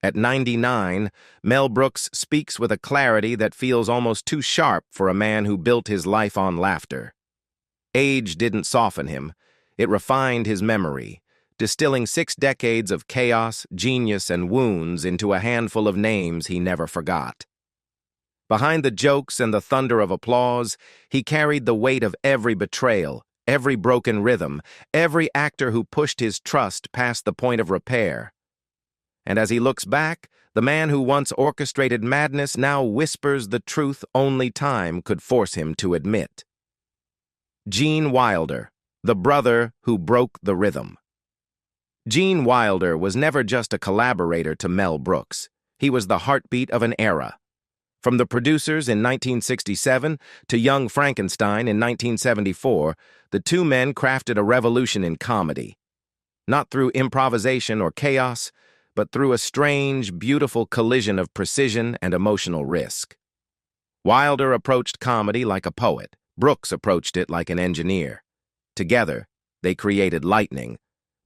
At 99, Mel Brooks speaks with a clarity that feels almost too sharp for a man who built his life on laughter. Age didn't soften him. It refined his memory, distilling 6 decades of chaos, genius, and wounds into a handful of names he never forgot. Behind the jokes and the thunder of applause, he carried the weight of every betrayal, every broken rhythm, every actor who pushed his trust past the point of repair. And as he looks back, the man who once orchestrated madness now whispers the truth only time could force him to admit. Gene Wilder, the brother who broke the rhythm. Gene Wilder was never just a collaborator to Mel Brooks. He was the heartbeat of an era. From the producers in 1967 to Young Frankenstein in 1974, the two men crafted a revolution in comedy. Not through improvisation or chaos, but through a strange, beautiful collision of precision and emotional risk. Wilder approached comedy like a poet. Brooks approached it like an engineer. Together, they created lightning.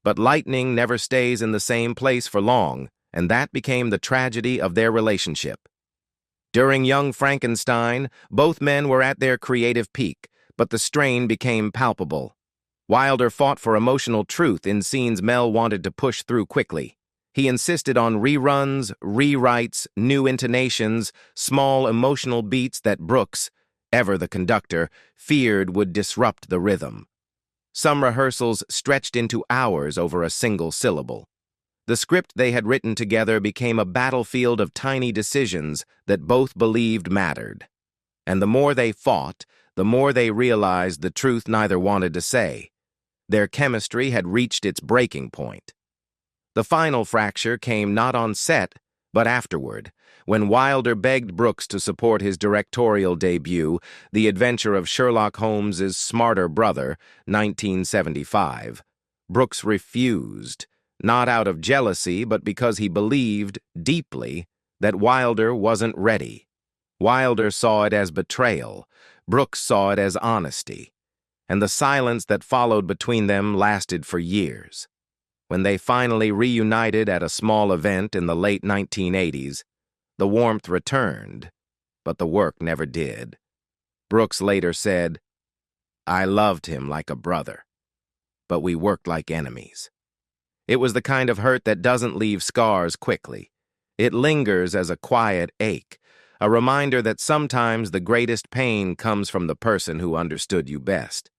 But lightning never stays in the same place for long, and that became the tragedy of their relationship. During Young Frankenstein, both men were at their creative peak, but the strain became palpable. Wilder fought for emotional truth in scenes Mel wanted to push through quickly. He insisted on reruns, rewrites, new intonations, small emotional beats that Brooks, ever the conductor, feared would disrupt the rhythm. Some rehearsals stretched into hours over a single syllable. The script they had written together became a battlefield of tiny decisions that both believed mattered. And the more they fought, the more they realized the truth neither wanted to say. Their chemistry had reached its breaking point. The final fracture came not on set, but afterward, when Wilder begged Brooks to support his directorial debut, The Adventure of Sherlock Holmes's Smarter Brother, 1975. Brooks refused, not out of jealousy, but because he believed, deeply, that Wilder wasn't ready. Wilder saw it as betrayal. Brooks saw it as honesty. And the silence that followed between them lasted for years. When they finally reunited at a small event in the late 1980s, the warmth returned, but the work never did. Brooks later said, "I loved him like a brother, but we worked like enemies." It was the kind of hurt that doesn't leave scars quickly. It lingers as a quiet ache, a reminder that sometimes the greatest pain comes from the person who understood you best.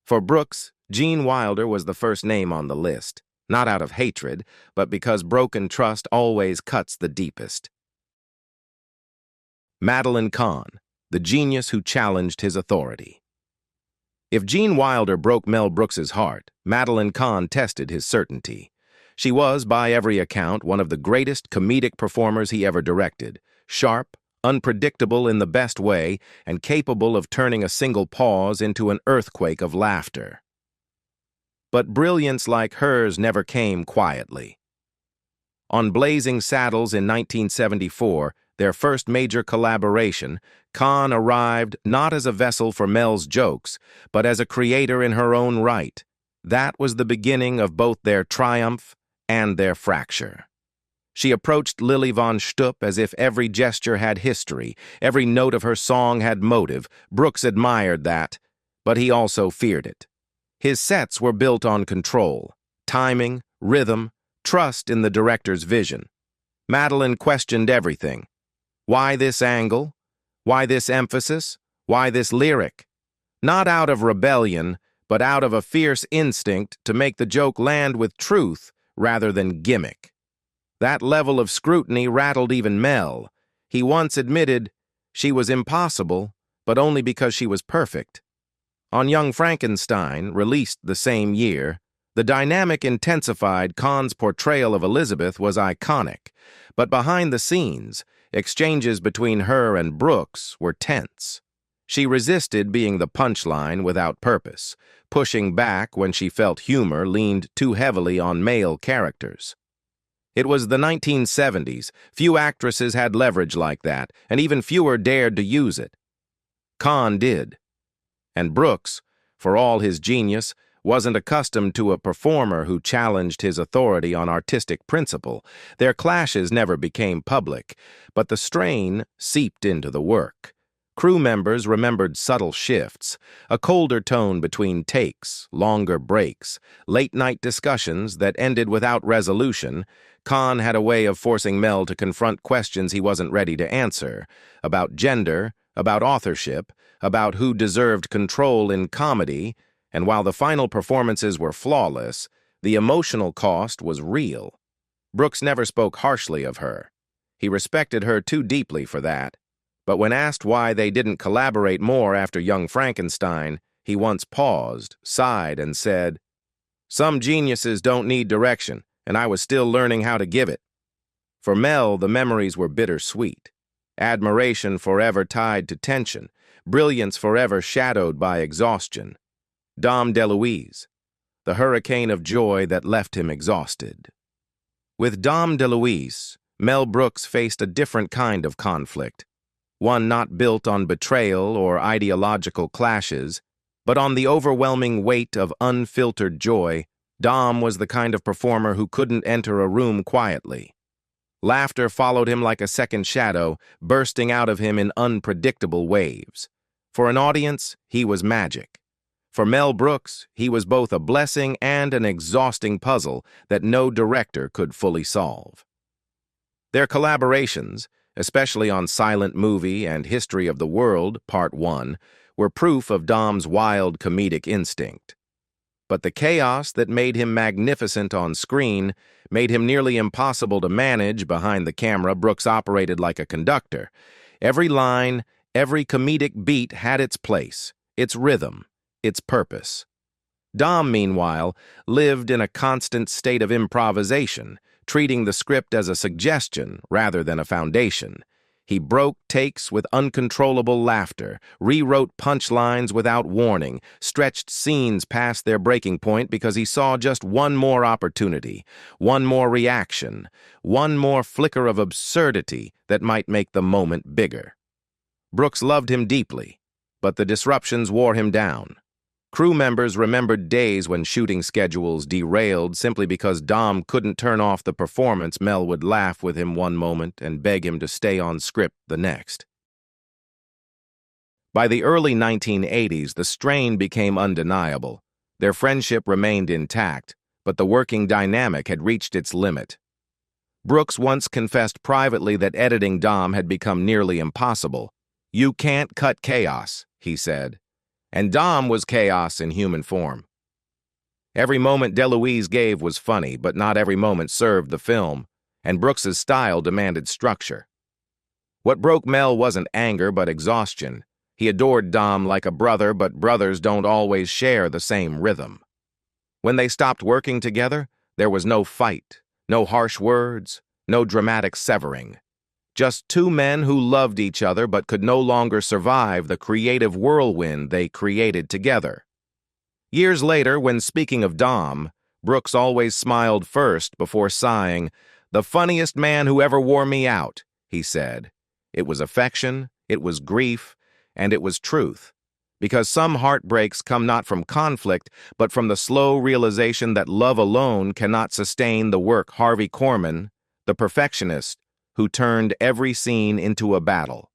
For Brooks, Gene Wilder was the first name on the list, not out of hatred, but because broken trust always cuts the deepest. Madeline Kahn, the genius who challenged his authority. If Gene Wilder broke Mel Brooks's heart, Madeline Kahn tested his certainty. She was, by every account, one of the greatest comedic performers he ever directed, sharp, unpredictable in the best way, and capable of turning a single pause into an earthquake of laughter. But brilliance like hers never came quietly. On Blazing Saddles in 1974, their first major collaboration, Kahn arrived not as a vessel for Mel's jokes, but as a creator in her own right. That was the beginning of both their triumph and their fracture. She approached Lily von Stupp as if every gesture had history, every note of her song had motive. Brooks admired that, but he also feared it. His sets were built on control, timing, rhythm, trust in the director's vision. Madeline questioned everything. Why this angle? Why this emphasis? Why this lyric? Not out of rebellion, but out of a fierce instinct to make the joke land with truth rather than gimmick. That level of scrutiny rattled even Mel. He once admitted she was impossible, but only because she was perfect. On Young Frankenstein, released the same year, the dynamic intensified. Kahn's portrayal of Elizabeth was iconic, but behind the scenes, exchanges between her and Brooks were tense. She resisted being the punchline without purpose, pushing back when she felt humor leaned too heavily on male characters. It was the 1970s. Few actresses had leverage like that, and even fewer dared to use it. Kahn did. And Brooks, for all his genius, wasn't accustomed to a performer who challenged his authority on artistic principle. Their clashes never became public, but the strain seeped into the work. Crew members remembered subtle shifts, a colder tone between takes, longer breaks, late-night discussions that ended without resolution. Kahn had a way of forcing Mel to confront questions he wasn't ready to answer, about gender, about authorship, about who deserved control in comedy, and while the final performances were flawless, the emotional cost was real. Brooks never spoke harshly of her. He respected her too deeply for that. But when asked why they didn't collaborate more after Young Frankenstein, he once paused, sighed, and said, "Some geniuses don't need direction, and I was still learning how to give it." For Mel, the memories were bittersweet. Admiration forever tied to tension, brilliance forever shadowed by exhaustion. Dom DeLuise, the hurricane of joy that left him exhausted. With Dom DeLuise, Mel Brooks faced a different kind of conflict, one not built on betrayal or ideological clashes, but on the overwhelming weight of unfiltered joy. Dom was the kind of performer who couldn't enter a room quietly. Laughter followed him like a second shadow, bursting out of him in unpredictable waves. For an audience, he was magic. For Mel Brooks, he was both a blessing and an exhausting puzzle that no director could fully solve. Their collaborations, especially on Silent Movie and History of the World, Part 1, were proof of Dom's wild comedic instinct. But the chaos that made him magnificent on screen made him nearly impossible to manage behind the camera. Brooks operated like a conductor. Every line, every comedic beat had its place, its rhythm, its purpose. Dom, meanwhile, lived in a constant state of improvisation, treating the script as a suggestion rather than a foundation. He broke takes with uncontrollable laughter, rewrote punchlines without warning, stretched scenes past their breaking point because he saw just one more opportunity, one more reaction, one more flicker of absurdity that might make the moment bigger. Brooks loved him deeply, but the disruptions wore him down. Crew members remembered days when shooting schedules derailed simply because Dom couldn't turn off the performance. Mel would laugh with him one moment and beg him to stay on script the next. By the early 1980s, the strain became undeniable. Their friendship remained intact, but the working dynamic had reached its limit. Brooks once confessed privately that editing Dom had become nearly impossible. "You can't cut chaos," he said. And Dom was chaos in human form. Every moment DeLuise gave was funny, but not every moment served the film, and Brooks's style demanded structure. What broke Mel wasn't anger, but exhaustion. He adored Dom like a brother, but brothers don't always share the same rhythm. When they stopped working together, there was no fight, no harsh words, no dramatic severing. Just two men who loved each other but could no longer survive the creative whirlwind they created together. Years later, when speaking of Dom, Brooks always smiled first before sighing. "The funniest man who ever wore me out," he said. It was affection, it was grief, and it was truth. Because some heartbreaks come not from conflict, but from the slow realization that love alone cannot sustain the work. Harvey Korman, the perfectionist, who turned every scene into a battle.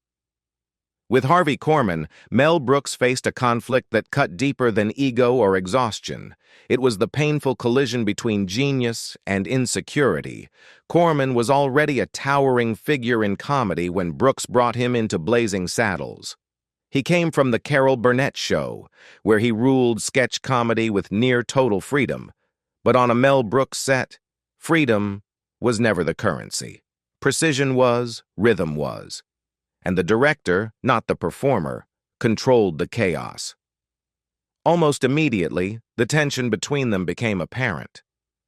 With Harvey Korman, Mel Brooks faced a conflict that cut deeper than ego or exhaustion. It was the painful collision between genius and insecurity. Korman was already a towering figure in comedy when Brooks brought him into Blazing Saddles. He came from the Carol Burnett Show, where he ruled sketch comedy with near-total freedom. But on a Mel Brooks set, freedom was never the currency. Precision was, rhythm was. And the director, not the performer, controlled the chaos. Almost immediately, the tension between them became apparent.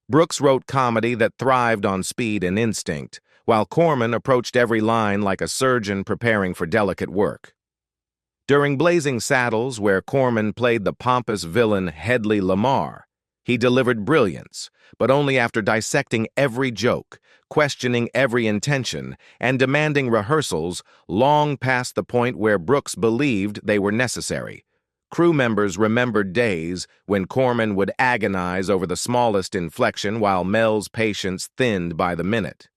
Brooks wrote comedy that thrived on speed and instinct, while Korman approached every line like a surgeon preparing for delicate work. During Blazing Saddles, where Korman played the pompous villain Hedley Lamar, he delivered brilliance, but only after dissecting every joke, questioning every intention, and demanding rehearsals long past the point where Brooks believed they were necessary. Crew members remembered days when Korman would agonize over the smallest inflection while Mel's patience thinned by the minute.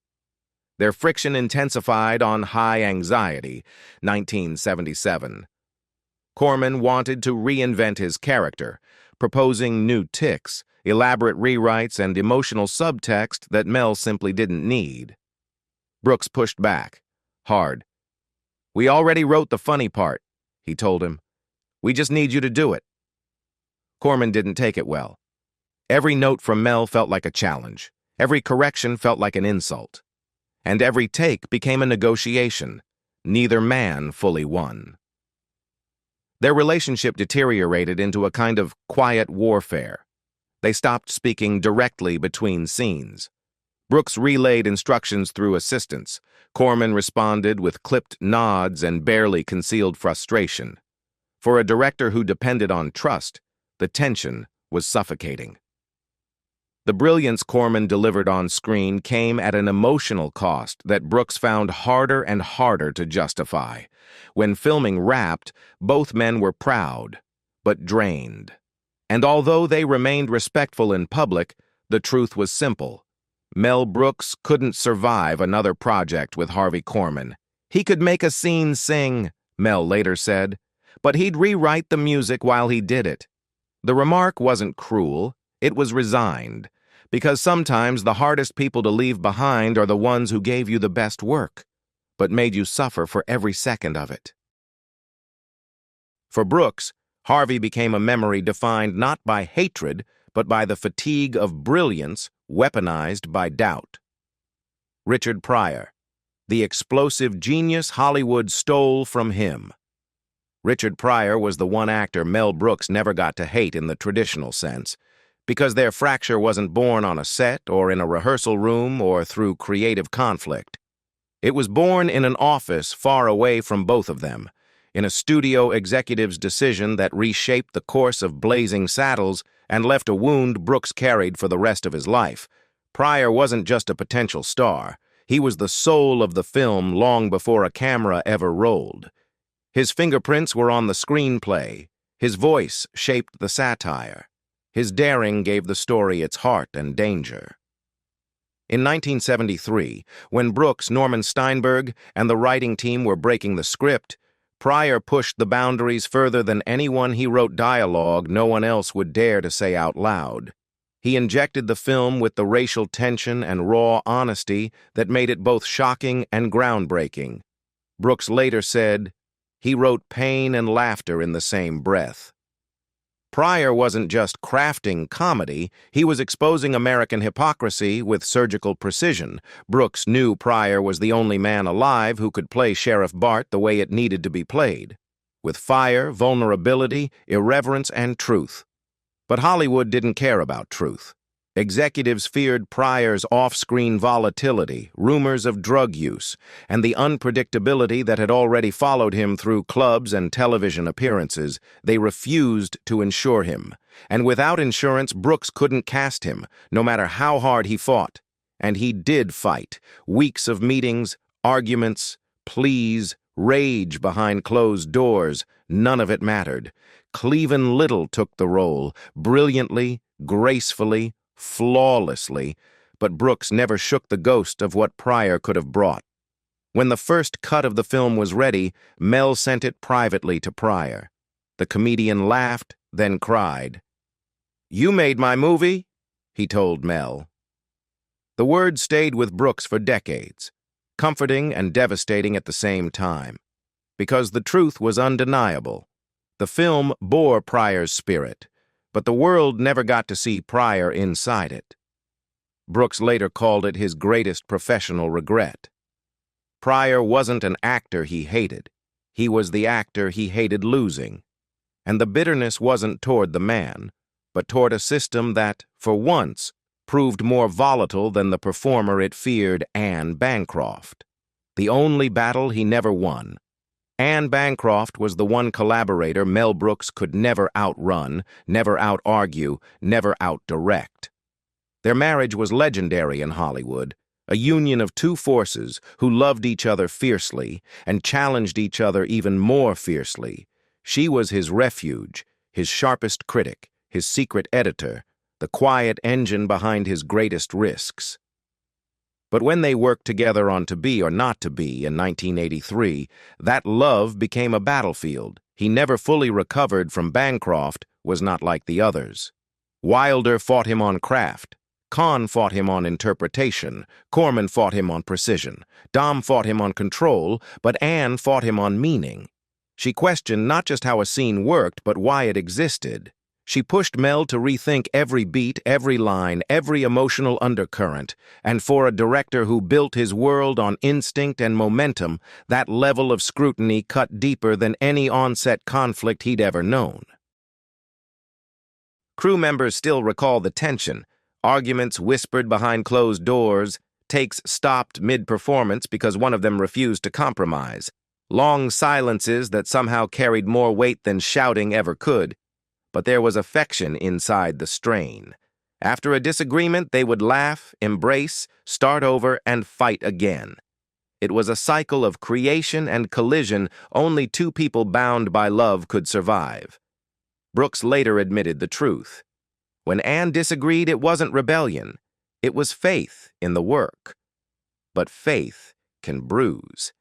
Their friction intensified on High Anxiety, 1977. Korman wanted to reinvent his character, proposing new tics, elaborate rewrites, and emotional subtext that Mel simply didn't need. Brooks pushed back, hard. "We already wrote the funny part," he told him. "We just need you to do it." Korman didn't take it well. Every note from Mel felt like a challenge. Every correction felt like an insult. And every take became a negotiation. Neither man fully won. Their relationship deteriorated into a kind of quiet warfare. They stopped speaking directly between scenes. Brooks relayed instructions through assistants. Korman responded with clipped nods and barely concealed frustration. For a director who depended on trust, the tension was suffocating. The brilliance Korman delivered on screen came at an emotional cost that Brooks found harder and harder to justify. When filming wrapped, both men were proud, but drained. And although they remained respectful in public, the truth was simple. Mel Brooks couldn't survive another project with Harvey Korman. He could make a scene sing, Mel later said, but he'd rewrite the music while he did it. The remark wasn't cruel, it was resigned. Because sometimes the hardest people to leave behind are the ones who gave you the best work, but made you suffer for every second of it. For Brooks, Harvey became a memory defined not by hatred, but by the fatigue of brilliance weaponized by doubt. Richard Pryor, the explosive genius Hollywood stole from him. Richard Pryor was the one actor Mel Brooks never got to hate in the traditional sense, because their fracture wasn't born on a set or in a rehearsal room or through creative conflict. It was born in an office far away from both of them, in a studio executive's decision that reshaped the course of Blazing Saddles and left a wound Brooks carried for the rest of his life. Pryor wasn't just a potential star. He was the soul of the film long before a camera ever rolled. His fingerprints were on the screenplay. His voice shaped the satire. His daring gave the story its heart and danger. In 1973, when Brooks, Norman Steinberg, and the writing team were breaking the script, Pryor pushed the boundaries further than anyone. He wrote dialogue no one else would dare to say out loud. He injected the film with the racial tension and raw honesty that made it both shocking and groundbreaking. Brooks later said, "He wrote pain and laughter in the same breath." Pryor wasn't just crafting comedy, he was exposing American hypocrisy with surgical precision. Brooks knew Pryor was the only man alive who could play Sheriff Bart the way it needed to be played, with fire, vulnerability, irreverence, and truth. But Hollywood didn't care about truth. Executives feared Pryor's off-screen volatility, rumors of drug use, and the unpredictability that had already followed him through clubs and television appearances. They refused to insure him. And without insurance, Brooks couldn't cast him, no matter how hard he fought. And he did fight. Weeks of meetings, arguments, pleas, rage behind closed doors. None of it mattered. Cleven Little took the role, brilliantly, gracefully, flawlessly, but Brooks never shook the ghost of what Pryor could have brought. When the first cut of the film was ready, Mel sent it privately to Pryor. The comedian laughed, then cried. "You made my movie," he told Mel. The word stayed with Brooks for decades, comforting and devastating at the same time, because the truth was undeniable. The film bore Pryor's spirit, but the world never got to see Pryor inside it. Brooks later called it his greatest professional regret. Pryor wasn't an actor he hated. He was the actor he hated losing. And the bitterness wasn't toward the man, but toward a system that, for once, proved more volatile than the performer it feared, Anne Bancroft. The only battle he never won. Anne Bancroft was the one collaborator Mel Brooks could never outrun, never out-argue, never out-direct. Their marriage was legendary in Hollywood, a union of two forces who loved each other fiercely and challenged each other even more fiercely. She was his refuge, his sharpest critic, his secret editor, the quiet engine behind his greatest risks. But when they worked together on To Be or Not to Be in 1983, that love became a battlefield. He never fully recovered from Bancroft, was not like the others. Wilder fought him on craft. Kahn fought him on interpretation. Korman fought him on precision. Dom fought him on control, but Anne fought him on meaning. She questioned not just how a scene worked, but why it existed. She pushed Mel to rethink every beat, every line, every emotional undercurrent, and for a director who built his world on instinct and momentum, that level of scrutiny cut deeper than any on-set conflict he'd ever known. Crew members still recall the tension, arguments whispered behind closed doors, takes stopped mid-performance because one of them refused to compromise, long silences that somehow carried more weight than shouting ever could. But there was affection inside the strain. After a disagreement, they would laugh, embrace, start over, and fight again. It was a cycle of creation and collision only two people bound by love could survive. Brooks later admitted the truth. When Anne disagreed, it wasn't rebellion. It was faith in the work. But faith can bruise.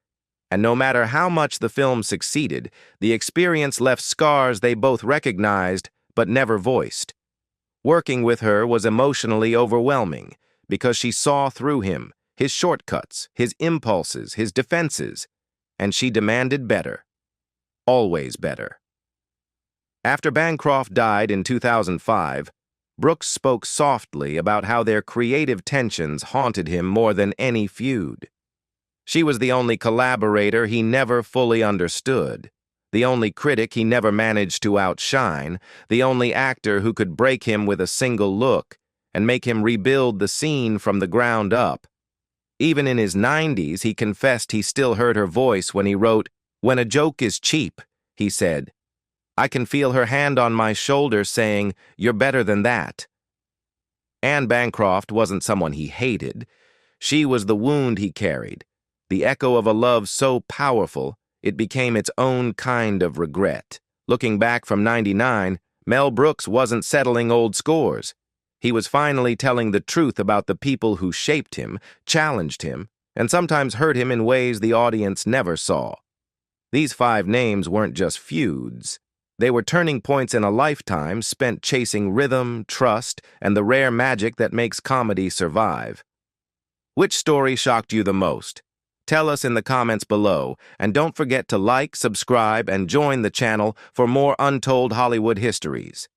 And no matter how much the film succeeded, the experience left scars they both recognized but never voiced. Working with her was emotionally overwhelming because she saw through him, his shortcuts, his impulses, his defenses, and she demanded better. Always better. After Bancroft died in 2005, Brooks spoke softly about how their creative tensions haunted him more than any feud. She was the only collaborator he never fully understood, the only critic he never managed to outshine, the only actor who could break him with a single look and make him rebuild the scene from the ground up. Even in his 90s, he confessed he still heard her voice when he wrote, "When a joke is cheap," he said, "I can feel her hand on my shoulder saying, 'You're better than that.'" Anne Bancroft wasn't someone he hated. She was the wound he carried. The echo of a love so powerful, it became its own kind of regret. Looking back from '99, Mel Brooks wasn't settling old scores. He was finally telling the truth about the people who shaped him, challenged him, and sometimes hurt him in ways the audience never saw. These 5 names weren't just feuds. They were turning points in a lifetime spent chasing rhythm, trust, and the rare magic that makes comedy survive. Which story shocked you the most? Tell us in the comments below, and don't forget to like, subscribe, and join the channel for more untold Hollywood histories.